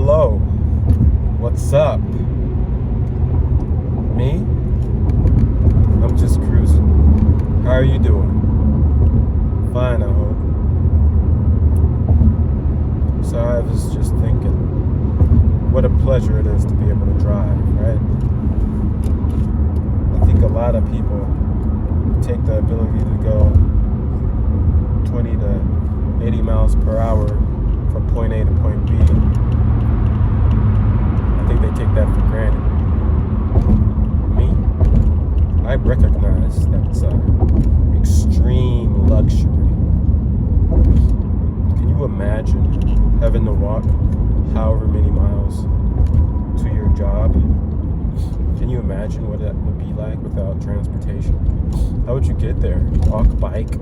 hello. What's up? Me? I'm just cruising. How are you doing? Fine, I hope. So I was just thinking, what a pleasure it is to be able to drive, right? I think a lot of people take the ability to go 20 to 80 miles per hour from point A to point B. I think they take that for granted. Me, I recognize that's extreme luxury. Can you imagine having to walk however many miles to your job? Can you imagine what that would be like without transportation? How would you get there? Walk, bike?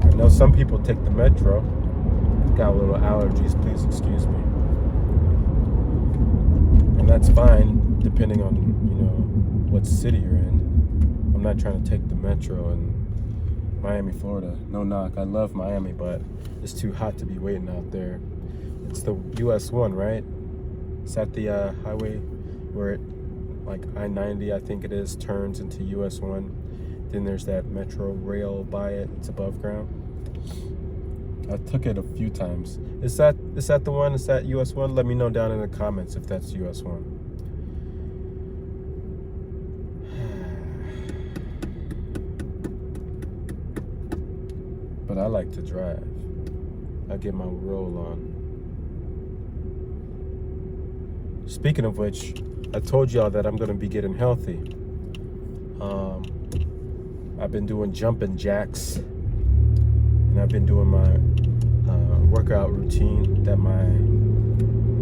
I know some people take the metro. Got a little allergies, please excuse me. And that's fine, depending on, what city you're in. I'm not trying to take the metro in Miami, Florida. No knock, I love Miami, but it's too hot to be waiting out there. It's the US 1, right? It's at the highway where it, like I-90, I think it is, turns into US 1. Then there's that metro rail by it. It's above ground. I took it a few times. Is that the one? Is that US 1? Let me know down in the comments if that's US 1. But I like to drive. I get my roll on. Speaking of which, I told y'all that I'm going to be getting healthy. I've been doing jumping jacks, and I've been doing my workout routine that my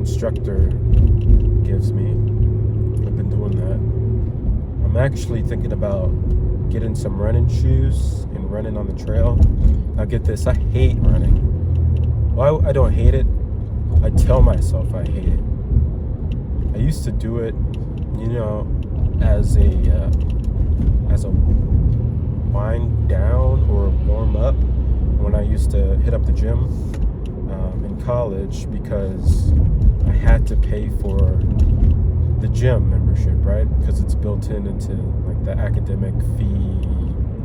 instructor gives me. I've been doing that. I'm actually thinking about getting some running shoes and running on the trail. Now get this, I hate running. Why I don't hate it? I tell myself I hate it. I used to do it, as a wind down or warm up when I used to hit up the gym in college, because I had to pay for the gym membership, right? Because it's built into like the academic fee,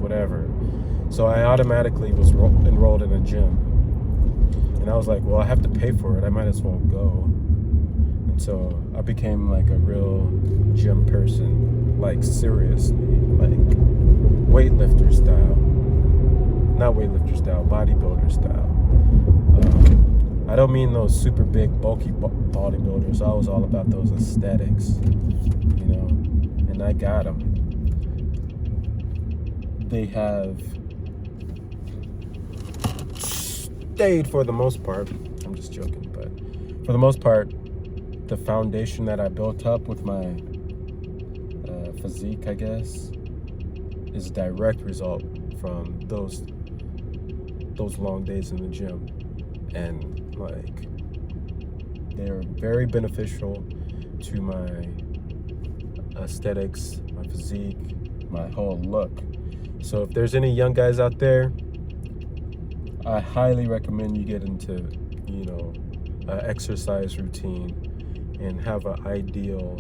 whatever. So I automatically was enrolled in a gym, and I was like, well, I have to pay for it. I might as well go. And so I became like a real gym person, like seriously, like weightlifter style. Not weightlifter style, bodybuilder style. I don't mean those super big, bulky bodybuilders. I was all about those aesthetics, and I got them. They have stayed for the most part. I'm just joking, but for the most part, the foundation that I built up with my physique, I guess, is a direct result from those long days in the gym. And like, they're very beneficial to my aesthetics, my physique, my whole look. So if there's any young guys out there, I highly recommend you get into, an exercise routine and have an ideal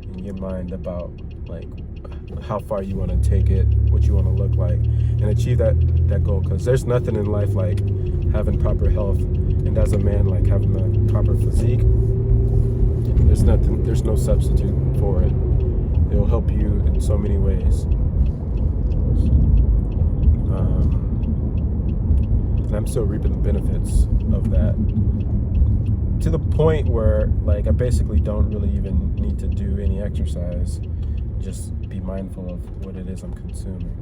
in your mind about like how far you want to take it, what you want to look like, and achieve that goal. Because there's nothing in life like having proper health, and as a man, like having the proper physique. There's no substitute for it. It'll help you in so many ways. And I'm still reaping the benefits of that, to the point where like I basically don't really even need to do any exercise. Just be mindful of what it is I'm consuming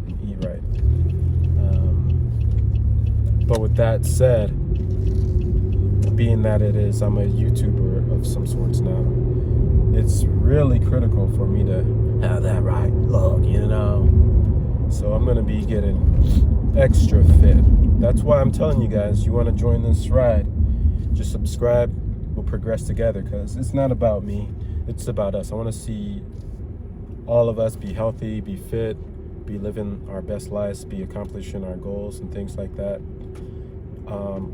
and eat right. But with that said, being that I'm a YouTuber of some sorts now, it's really critical for me to have that right look, So I'm going to be getting extra fit. That's why I'm telling you guys, you want to join this ride, just subscribe. We'll progress together, because it's not about me. It's about us. I want to see all of us be healthy, be fit, be living our best lives, be accomplishing our goals and things like that.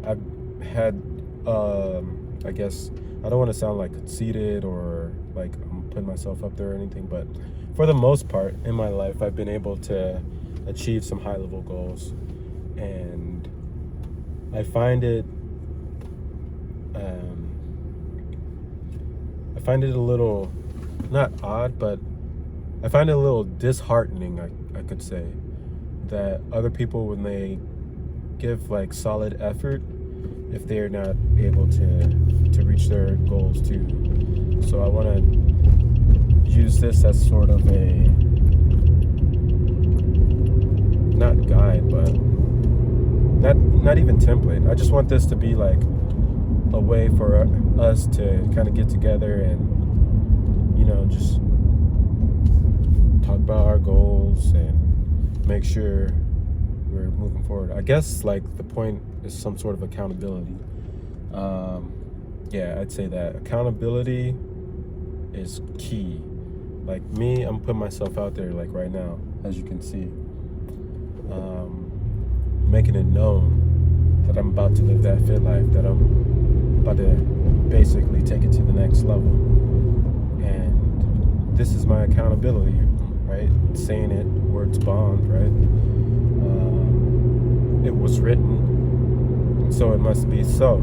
I've had I guess I don't want to sound like conceited or like I'm putting myself up there or anything, but for the most part in my life, I've been able to achieve some high level goals, and I find it um, a little, not odd, but I find it a little disheartening, I could say, that other people, when they give like solid effort, if they're not able to reach their goals too. So I want to use this as sort of a, not guide, but not even template. I just want this to be like a way for us to kind of get together and, you know, just talk about our goals and make sure we're moving forward. I guess like the point is some sort of accountability. Yeah, I'd say that accountability is key. Like me, I'm putting myself out there like right now, as you can see, making it known that I'm about to live that fit life, that I'm about to basically take it to the next level. And this is my accountability, right? Saying it, words bond, right? It was written, so it must be so.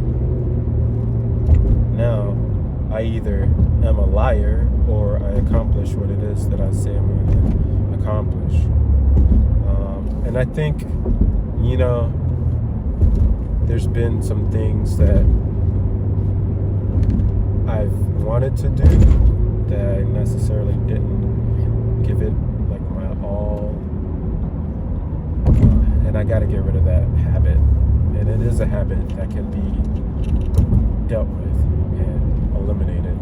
Now, I either am a liar or I accomplish what it is that I say I'm going to accomplish. And I think, you know, there's been some things that I've wanted to do that I necessarily didn't give it like my all. And I got to get rid of that habit. And it is a habit that can be dealt with and eliminated.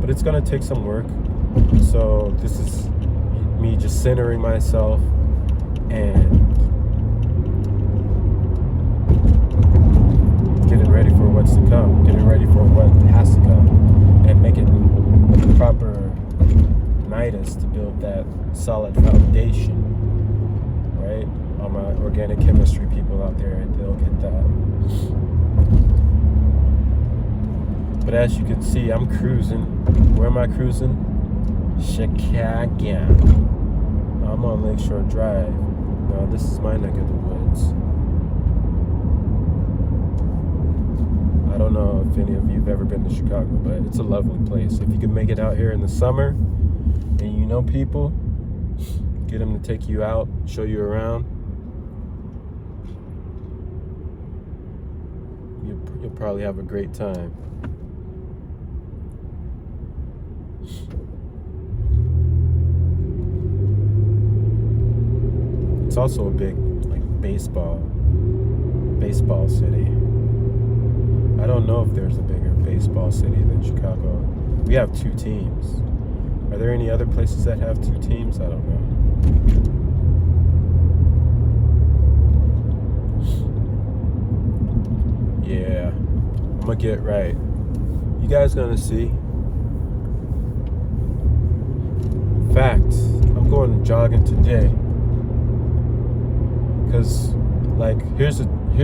But it's going to take some work. So this is me just centering myself and getting ready for what's to come, getting ready for what has to come, and making the proper nidus to build that solid foundation, right? All my organic chemistry people out there, they'll get that. But as you can see, I'm cruising. Where am I cruising? Chicago. I'm on Lakeshore Drive. Now this is my neck of the woods. I don't know if any of you have ever been to Chicago, but it's a lovely place. If you can make it out here in the summer and you know people, get them to take you out, show you around, you'll probably have a great time. It's also a big like baseball city. I don't know if there's a bigger baseball city than Chicago. We have 2 teams. Are there any other places that have 2 teams? I don't know. Yeah, I'm gonna get right. You guys gonna see. In fact, I'm going jogging today. Because, like, here's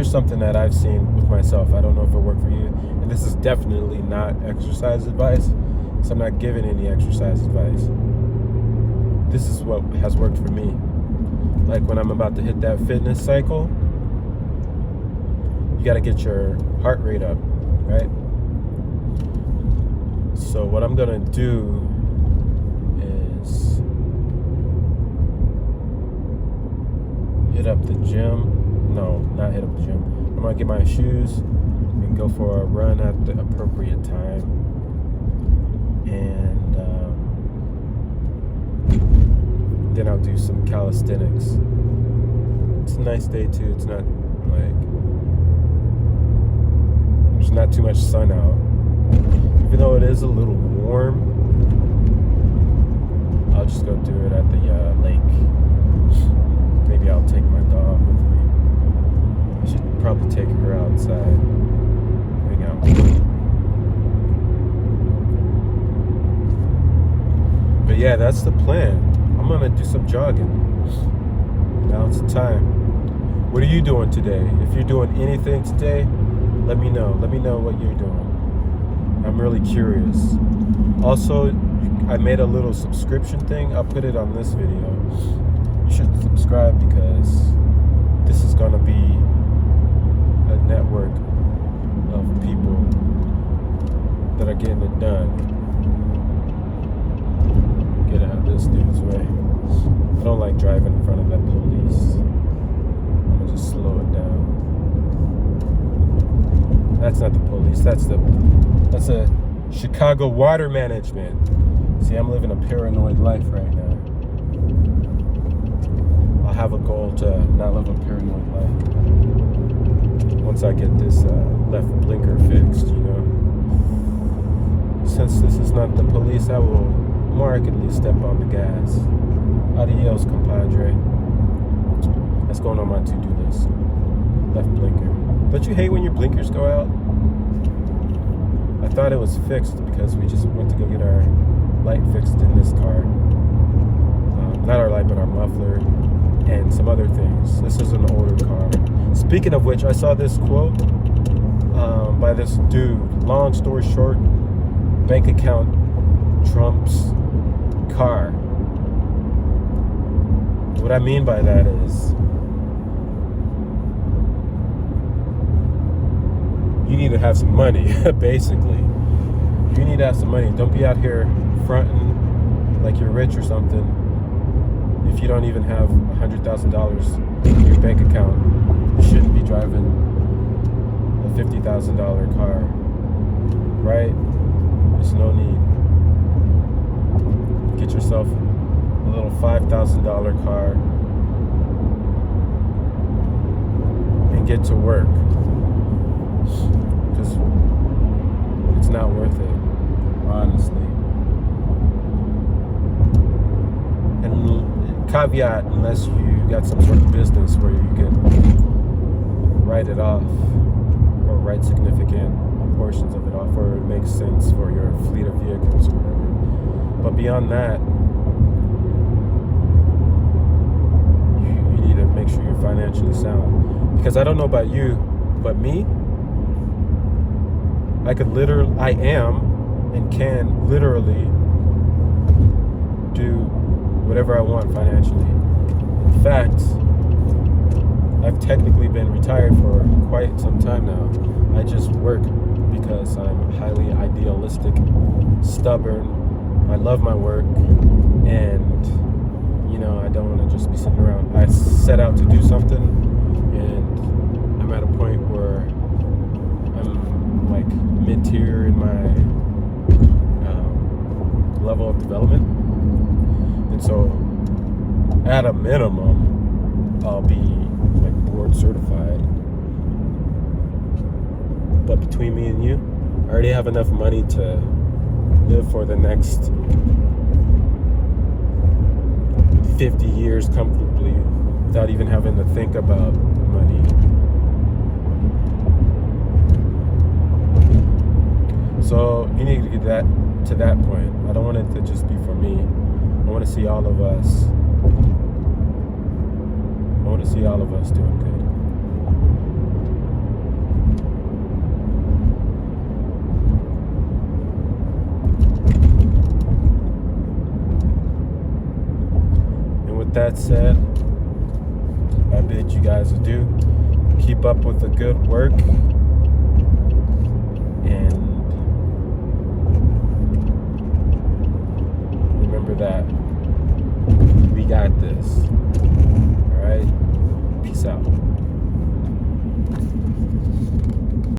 something that I've seen with myself. I don't know if it worked for you. And this is definitely not exercise advice. So I'm not giving any exercise advice. This is what has worked for me. Like when I'm about to hit that fitness cycle, you got to get your heart rate up, right? So what I'm going to do is hit up the gym. No, not hit up the gym. I'm going to get my shoes and go for a run at the appropriate time. And then I'll do some calisthenics. It's a nice day too. It's not like, there's not too much sun out. Even though it is a little warm, I'll just go do it at the lake. Maybe I'll take my dog with me. I should probably take her outside. Hang out. But yeah, that's the plan. I'm gonna do some jogging. Now's the time. What are you doing today? If you're doing anything today, let me know. Let me know what you're doing. I'm really curious. Also, I made a little subscription thing. I'll put it on this video. You should subscribe because this is gonna be a network of people that are getting it done. Get out of this dude's way. I don't like driving in front of that police. I'm gonna just slow it down. That's not the police. That's a Chicago Water Management. See, I'm living a paranoid life right now. I'll have a goal to not live a paranoid life once I get this left blinker fixed, you know. Since this is not the police, I will markedly step on the gas. Adios, compadre. That's going on my to-do list. Left blinker. Don't you hate when your blinkers go out? I thought it was fixed because we just went to go get our light fixed in this car. Not our light, but our muffler and some other things. This is an older car. Speaking of which, I saw this quote by this dude. Long story short, bank account trumps car. What I mean by that is you need to have some money, basically. You need to have some money. Don't be out here fronting like you're rich or something if you don't even have $100,000 in your bank account. You shouldn't be driving a $50,000 car, right? There's no need. Get yourself a little $5,000 car and get to work, because it's not worth it, honestly. And caveat, unless you got some sort of business where you can write it off or write significant portions of it off, or it makes sense for your fleet of vehicles or whatever. But beyond that, you need to make sure you're financially sound. Because I don't know about you, but me, I am and can literally do whatever I want financially. In fact, I've technically been retired for quite some time now. I just work because I'm highly idealistic, stubborn. I love my work, and you know, I don't want to just be sitting around. I set out to do something, and I'm at a point where I'm like mid-tier in my level of development, and so at a minimum I'll be like board certified. But between me and you, I already have enough money to live for the next 50 years comfortably without even having to think about money. So you need to get to that point. I don't want it to just be for me. I want to see all of us. I want to see all of us doing good. And with that said, I bid you guys adieu. Keep up with the good work. And remember that we got this. All right?